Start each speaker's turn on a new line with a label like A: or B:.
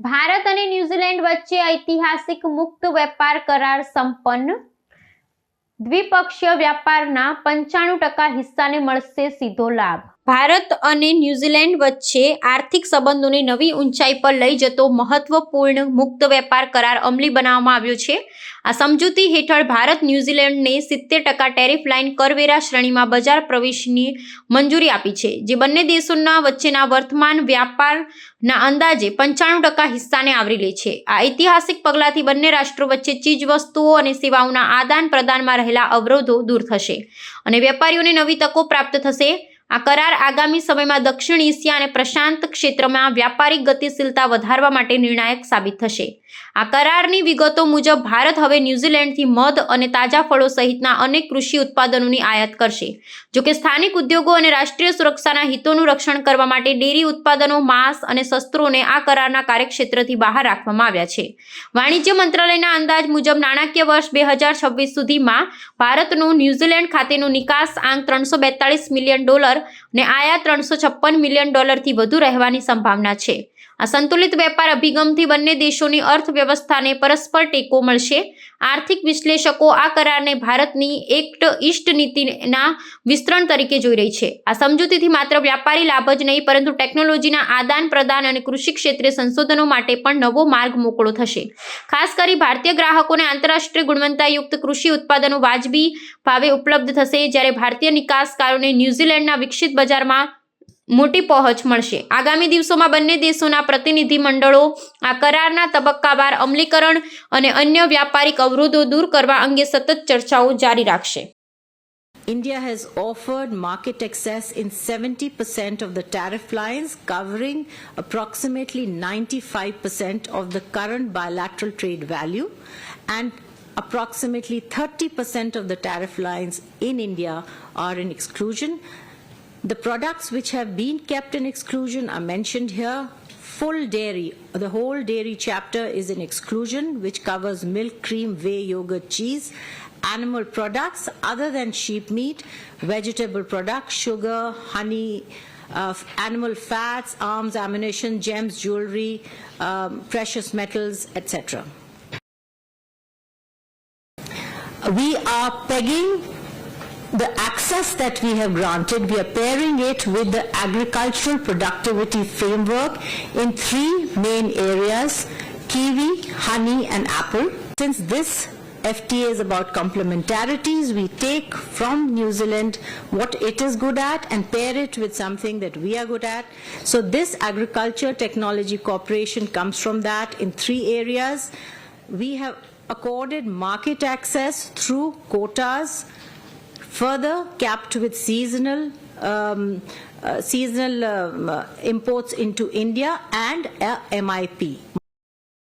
A: ભારત અને ન્યુઝીલેન્ડ વચ્ચે ઐતિહાસિક મુક્ત વેપાર કરાર સંપન્ન. દ્વિપક્ષીય વ્યાપારના 95% હિસ્સાને મળશે સીધો લાભ. ભારત અને ન્યુઝીલેન્ડ વચ્ચે આર્થિક સંબંધોને નવી ઊંચાઈ પર લઈ જતો મહત્વપૂર્ણ મુક્ત વેપાર કરાર અમલી બનાવવામાં આવ્યો છે. આ સમજૂતી હેઠળ ભારત ન્યુઝીલેન્ડને 70% ટેરિફ લાઇન કરવેરા શ્રેણીમાં બજાર પ્રવેશની મંજૂરી આપી છે, જે બંને દેશોના વચ્ચેના વર્તમાન વ્યાપારના અંદાજે 95% હિસ્સાને આવરી લે છે. આ ઐતિહાસિક પગલાંથી બંને રાષ્ટ્રો વચ્ચે ચીજવસ્તુઓ અને સેવાઓના આદાન પ્રદાનમાં રહેલા અવરોધો દૂર થશે અને વેપારીઓને નવી તકો પ્રાપ્ત થશે. આ કરાર આગામી સમયમાં દક્ષિણ એશિયા અને પ્રશાંત ક્ષેત્રમાં વ્યાપારિક ગતિશીલતા વધારવા માટે નિર્ણાયક સાબિત થશે. આ કરારની વિગતો મુજબ ભારત હવે ન્યુઝીલેન્ડથી મધ અને તાજા ફળો સહિતના અનેક કૃષિ ઉત્પાદનોની આયાત કરશે. જોકે સ્થાનિક ઉદ્યોગો અને રાષ્ટ્રીય સુરક્ષાના હિતોનું રક્ષણ કરવા માટે ડેરી ઉત્પાદનો, માંસ અને શસ્ત્રોને આ કરારના કાર્યક્ષેત્રથી બહાર રાખવામાં આવ્યા છે. વાણિજ્ય મંત્રાલયના અંદાજ મુજબ નાણાકીય વર્ષ 2026 સુધીમાં ભારતનો ન્યુઝીલેન્ડ ખાતેનો નિકાસ આંક $342 મિલિયન અને આયાત $356 મિલિયન થી વધુ રહેવાની સંભાવના છે. આ સંતુલિત વેપાર અભિગમથી બંને દેશોની અર્થવ્યવસ્થાને પરસ્પર ટેકો મળશે. આર્થિક વિશ્લેષકો આ કરારને ભારતની એક્ટ ઈસ્ટ નીતિના વિસ્તરણ તરીકે જોઈ રહી છે. આ સમજૂતીથી માત્ર વ્યાપારી લાભ જ નહીં, પરંતુ ટેકનોલોજીના આદાન પ્રદાન અને કૃષિ ક્ષેત્રે સંશોધનો માટે પણ નવો માર્ગ મોકળો થશે. ખાસ કરી ભારતીય ગ્રાહકોને આંતરરાષ્ટ્રીય ગુણવત્તાયુક્ત કૃષિ ઉત્પાદનો વાજબી ભાવે ઉપલબ્ધ થશે, જ્યારે ભારતીય નિકાસકારોને ન્યુઝીલેન્ડના વિકસિત બજારમાં મોટી પહોંચ મળશે. આગામી દિવસોમાં બંને દેશોના પ્રતિનિધિમંડળો આ કરારના તબક્કાવાર અમલીકરણ અને અન્ય વ્યાપારિક અવરોધો દૂર કરવા અંગે સતત ચર્ચાઓ જારી રાખશે.
B: India has offered market access in 70% of the tariff lines, covering approximately 95% of the current bilateral trade value, and approximately 30% of the tariff lines in India are in exclusion. The products which have been kept in exclusion are mentioned here. Full dairy, the whole dairy chapter is in exclusion, which covers milk, cream, whey, yogurt, cheese. Animal products other than sheep meat, vegetable products, sugar, honey, animal fats, arms, ammunition, gems, jewelry, precious metals, etc. We are pegging the access that we have granted, we are pairing it with the agricultural productivity framework in 3 main areas: kiwi, honey and apple. Since this FTA is about complementarities, we take from New Zealand what it is good at and pair it with something that we are good at. So this agriculture technology cooperation comes from that in 3 areas. We have accorded market access through quotas, further capped with seasonal imports into India, and a MIP,